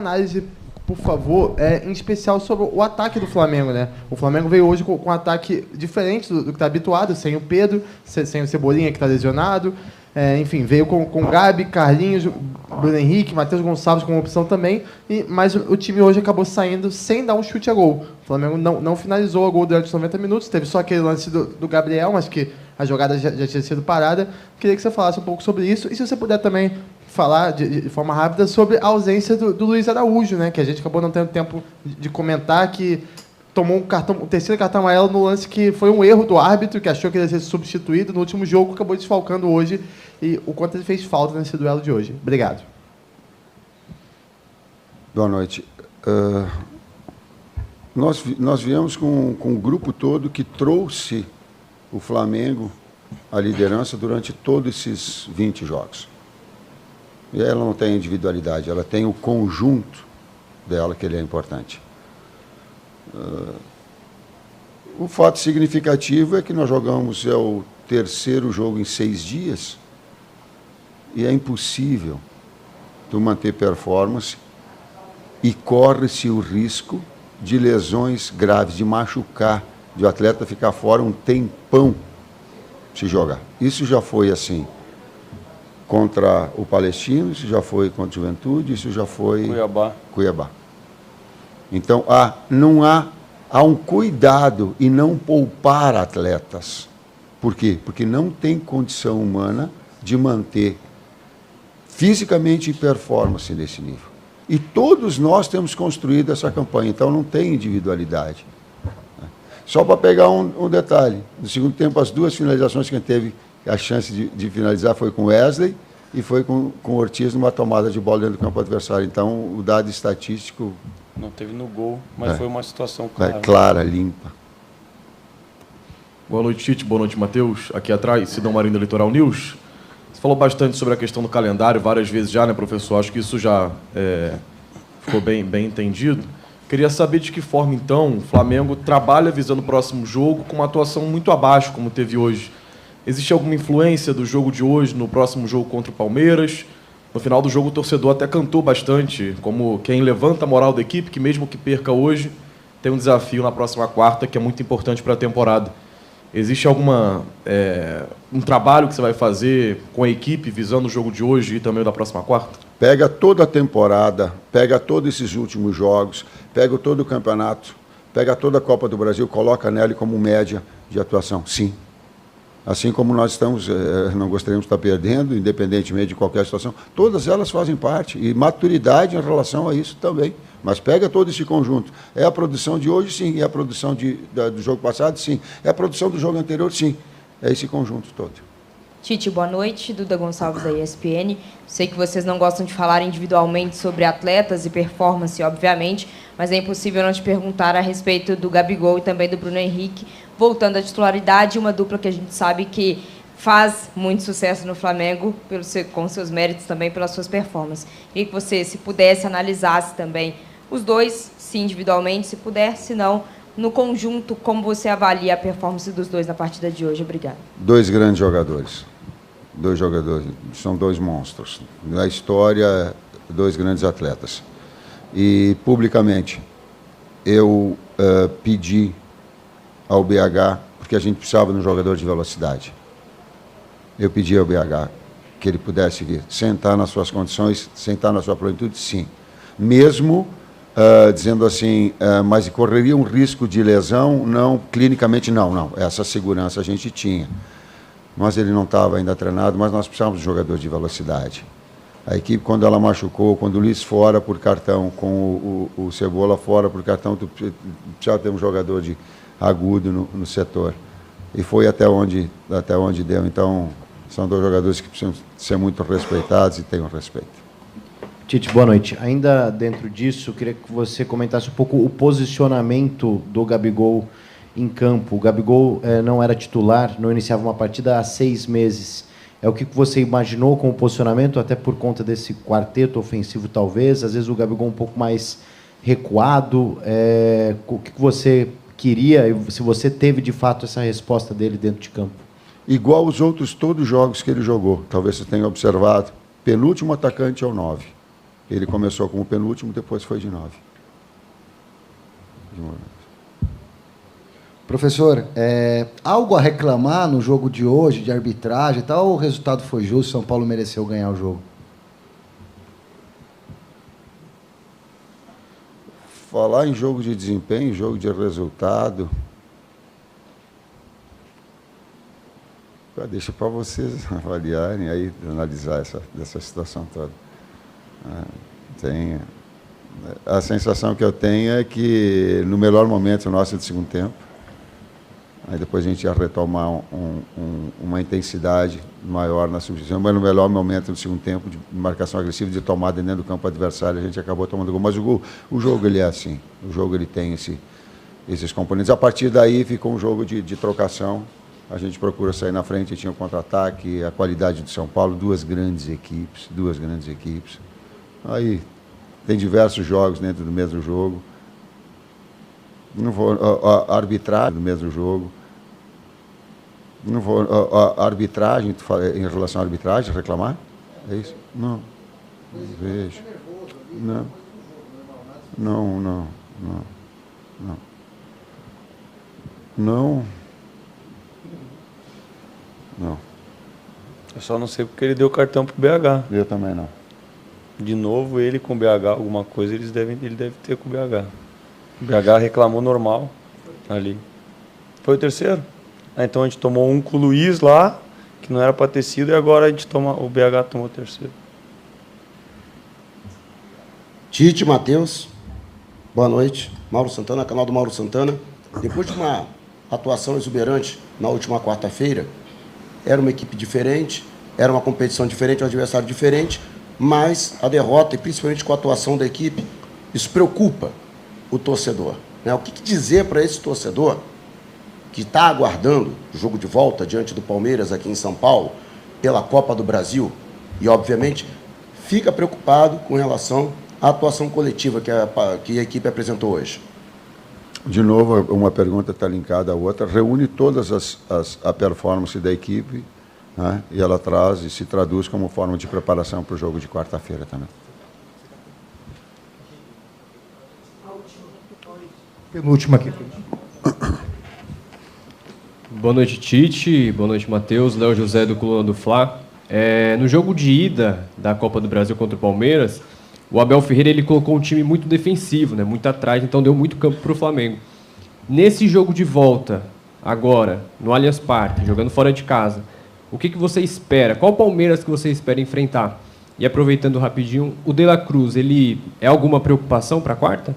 Análise, por favor, em especial sobre o ataque do Flamengo, né? O Flamengo veio hoje com um ataque diferente do que está habituado, sem o Pedro, sem o Cebolinha, que está lesionado. Enfim, veio com Gabi, Carlinhos, Bruno Henrique, Matheus Gonçalves como opção também. Mas o time hoje acabou saindo sem dar um chute a gol. O Flamengo não finalizou a gol durante os 90 minutos. Teve só aquele lance do Gabriel, mas que a jogada já tinha sido parada. Queria que você falasse um pouco sobre isso. E se você puder também falar de forma rápida sobre a ausência do Luiz Araújo, né? Que a gente acabou não tendo tempo de comentar, que tomou o terceiro cartão amarelo no lance que foi um erro do árbitro, que achou que ele ia ser substituído no último jogo, acabou desfalcando hoje, e o quanto ele fez falta nesse duelo de hoje. Obrigado. Boa noite. Nós viemos com um grupo todo que trouxe o Flamengo à liderança durante todos esses 20 jogos. E ela não tem individualidade, ela tem o conjunto dela, que ele é importante. O fato significativo é que nós jogamos o terceiro jogo em 6 dias e é impossível tu manter performance e corre-se o risco de lesões graves, de machucar, de o atleta ficar fora um tempão se jogar. Isso já foi assim contra o Palestino, isso já foi contra o Juventude, isso já foi Cuiabá. Então, há um cuidado e não poupar atletas. Por quê? Porque não tem condição humana de manter fisicamente e performance nesse nível. E todos nós temos construído essa campanha, então não tem individualidade. Só para pegar um detalhe, no segundo tempo, as 2 finalizações que a gente teve a chance de finalizar foi com Wesley e foi com Ortiz numa tomada de bola dentro do campo adversário. Então, o dado estatístico... Não teve no gol, mas foi uma situação clara. Clara, limpa. Boa noite, Tite. Boa noite, Matheus. Aqui atrás, Sidão Marinho do Litoral News. Você falou bastante sobre a questão do calendário, várias vezes já, né, professor? Acho que isso já ficou bem entendido. Queria saber de que forma, então, o Flamengo trabalha visando o próximo jogo com uma atuação muito abaixo, como teve hoje. Existe alguma influência do jogo de hoje no próximo jogo contra o Palmeiras? No final do jogo, o torcedor até cantou bastante, como quem levanta a moral da equipe, que mesmo que perca hoje, tem um desafio na próxima quarta, que é muito importante para a temporada. Existe um trabalho que você vai fazer com a equipe, visando o jogo de hoje e também o da próxima quarta? Pega toda a temporada, pega todos esses últimos jogos, pega todo o campeonato, pega toda a Copa do Brasil, coloca nela como média de atuação. Sim. Assim como nós não gostaríamos de estar perdendo, independentemente de qualquer situação, todas elas fazem parte, e maturidade em relação a isso também. Mas pega todo esse conjunto. É a produção de hoje, sim. É a produção do jogo passado, sim. É a produção do jogo anterior, sim. É esse conjunto todo. Tite, boa noite. Duda Gonçalves, da ESPN. Sei que vocês não gostam de falar individualmente sobre atletas e performance, obviamente, mas é impossível não te perguntar a respeito do Gabigol e também do Bruno Henrique, voltando à titularidade, uma dupla que a gente sabe que faz muito sucesso no Flamengo, com seus méritos também, pelas suas performances. Queria que você, se pudesse, analisasse também os dois, se individualmente, se puder, se não, no conjunto, como você avalia a performance dos dois na partida de hoje. Obrigada. 2 grandes jogadores. 2 jogadores, são 2 monstros. Na história, 2 grandes atletas. E, publicamente, eu pedi ao BH, porque a gente precisava de um jogador de velocidade. Eu pedi ao BH que ele pudesse vir, sentar nas suas condições, sentar na sua plenitude, sim. Mesmo dizendo assim, mas correria um risco de lesão? Não, clinicamente não. Essa segurança a gente tinha. Mas ele não estava ainda treinado, mas nós precisávamos de um jogador de velocidade. A equipe, quando ela machucou, quando o Luiz fora por cartão, com o Cebola fora por cartão, precisava ter um jogador agudo no setor. E foi até onde deu. Então, são 2 jogadores que precisam ser muito respeitados e tenham respeito. Tite, boa noite. Ainda dentro disso, eu queria que você comentasse um pouco o posicionamento do Gabigol em campo. O Gabigol não era titular, não iniciava uma partida há 6 meses. É o que você imaginou com o posicionamento, até por conta desse quarteto ofensivo, talvez? Às vezes o Gabigol um pouco mais recuado. O que você queria, e se você teve, de fato, essa resposta dele dentro de campo? Igual os outros todos os jogos que ele jogou. Talvez você tenha observado. Penúltimo atacante é o 9. Ele começou como penúltimo, depois foi de 9. Professor, algo a reclamar no jogo de hoje, de arbitragem e tal, ou o resultado foi justo, São Paulo mereceu ganhar o jogo? Falar em jogo de desempenho, jogo de resultado, deixa para vocês avaliarem, aí, analisar essa situação toda. A sensação que eu tenho é que no melhor momento nosso de segundo tempo, aí depois a gente ia retomar uma intensidade maior na substituição, mas no melhor momento do segundo tempo, de marcação agressiva, de tomada dentro do campo adversário, a gente acabou tomando gol. Mas o jogo ele é assim, o jogo ele tem esses componentes. A partir daí ficou um jogo de trocação, a gente procura sair na frente, tinha o contra-ataque, a qualidade do São Paulo, duas grandes equipes. Aí tem diversos jogos dentro do mesmo jogo. Não vou arbitragem do mesmo jogo. Não vou arbitragem, em relação à arbitragem, reclamar? É isso? Não. Vejo. Não. Eu só não sei porque ele deu cartão pro BH. Eu também não. De novo, ele com o BH, alguma coisa ele deve ter com o BH. O BH reclamou normal ali. Foi o terceiro? Então a gente tomou um com o Luiz lá, que não era para ter sido, e agora o BH tomou o terceiro. Tite, Matheus, boa noite. Mauro Santana, canal do Mauro Santana. Depois de uma atuação exuberante na última quarta-feira, era uma equipe diferente, era uma competição diferente, um adversário diferente, mas a derrota, e principalmente com a atuação da equipe, isso preocupa o torcedor. Né? O que dizer para esse torcedor que está aguardando o jogo de volta diante do Palmeiras aqui em São Paulo, pela Copa do Brasil, e, obviamente, fica preocupado com relação à atuação coletiva que a equipe apresentou hoje? De novo, uma pergunta está linkada à outra. Reúne todas a performance da equipe, né? E ela traz e se traduz como forma de preparação para o jogo de quarta-feira também. Penúltima aqui. Boa noite, Tite. Boa noite, Matheus. Léo José, do Coluna do Fla. No jogo de ida da Copa do Brasil contra o Palmeiras, o Abel Ferreira ele colocou um time muito defensivo, né, muito atrás, então deu muito campo para o Flamengo. Nesse jogo de volta, agora, no Allianz Parque, jogando fora de casa, o que você espera? Qual Palmeiras que você espera enfrentar? E aproveitando rapidinho, o De La Cruz, ele é alguma preocupação para a quarta?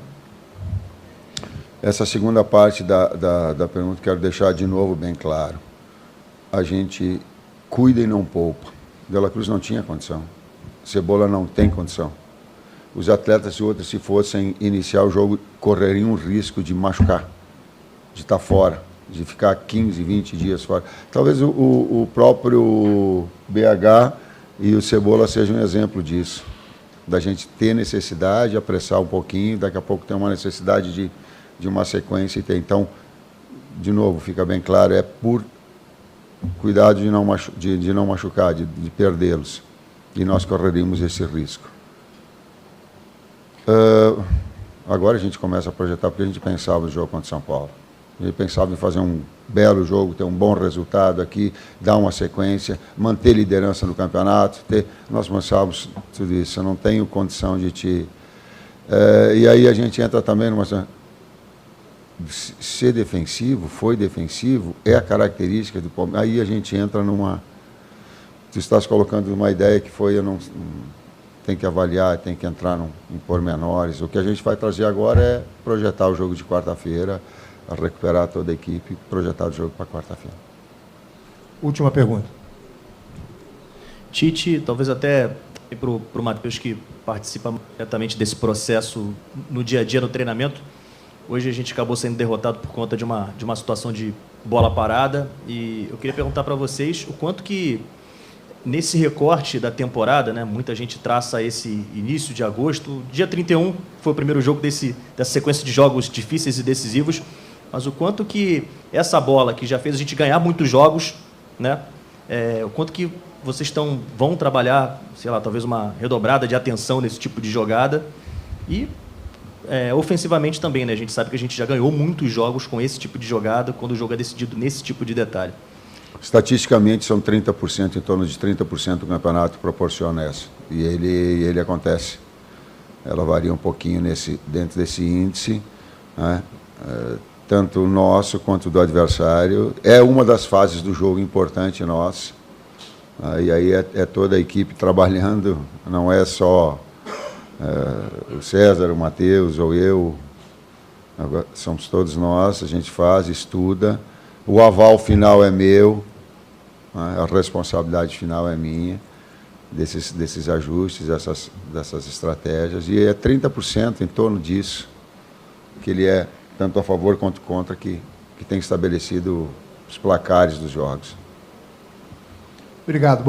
Essa segunda parte da pergunta, quero deixar de novo bem claro. A gente cuida e não poupa. De La Cruz não tinha condição. Cebola não tem condição. Os atletas e outros, se fossem iniciar o jogo, correriam um risco de machucar, de estar fora, de ficar 15, 20 dias fora. Talvez o próprio BH e o Cebola sejam um exemplo disso, da gente ter necessidade, apressar um pouquinho, daqui a pouco tem uma necessidade de uma sequência e ter. Então, de novo, fica bem claro, é por cuidado de não machucar, de perdê-los, e nós correríamos esse risco. Agora a gente começa a projetar, porque a gente pensava no jogo contra São Paulo. A gente pensava em fazer um belo jogo, ter um bom resultado aqui, dar uma sequência, manter liderança no campeonato. Nós pensávamos tudo isso, eu não tenho condição de te... e aí a gente entra também numa... Ser defensivo, foi defensivo, é a característica do Palmeiras. Aí a gente entra numa... Tu estás colocando uma ideia que foi... Tem que avaliar, tem que entrar em pormenores. O que a gente vai trazer agora é projetar o jogo de quarta-feira, recuperar toda a equipe, projetar o jogo para quarta-feira. Última pergunta. Tite, talvez até para o Matheus, que participa diretamente desse processo no dia a dia, no treinamento. Hoje a gente acabou sendo derrotado por conta de uma situação de bola parada. E eu queria perguntar para vocês o quanto que, nesse recorte da temporada, né, muita gente traça esse início de agosto. Dia 31 foi o primeiro jogo dessa sequência de jogos difíceis e decisivos. Mas o quanto que essa bola, que já fez a gente ganhar muitos jogos, né, o quanto que vocês vão trabalhar, sei lá, talvez uma redobrada de atenção nesse tipo de jogada e ofensivamente também, né? A gente sabe que a gente já ganhou muitos jogos com esse tipo de jogada, quando o jogo é decidido nesse tipo de detalhe. Estatisticamente, são 30%, em torno de 30% do campeonato proporciona essa. E ele acontece. Ela varia um pouquinho dentro desse índice, né? Tanto o nosso quanto do adversário. É uma das fases do jogo importante nossa. E aí é toda a equipe trabalhando, não é só o César, o Matheus ou eu. Agora, somos todos nós, a gente faz, estuda. O aval final é meu, né? A responsabilidade final é minha, desses ajustes, dessas estratégias. E é 30% em torno disso, que ele é tanto a favor quanto contra, que tem estabelecido os placares dos jogos. Obrigado.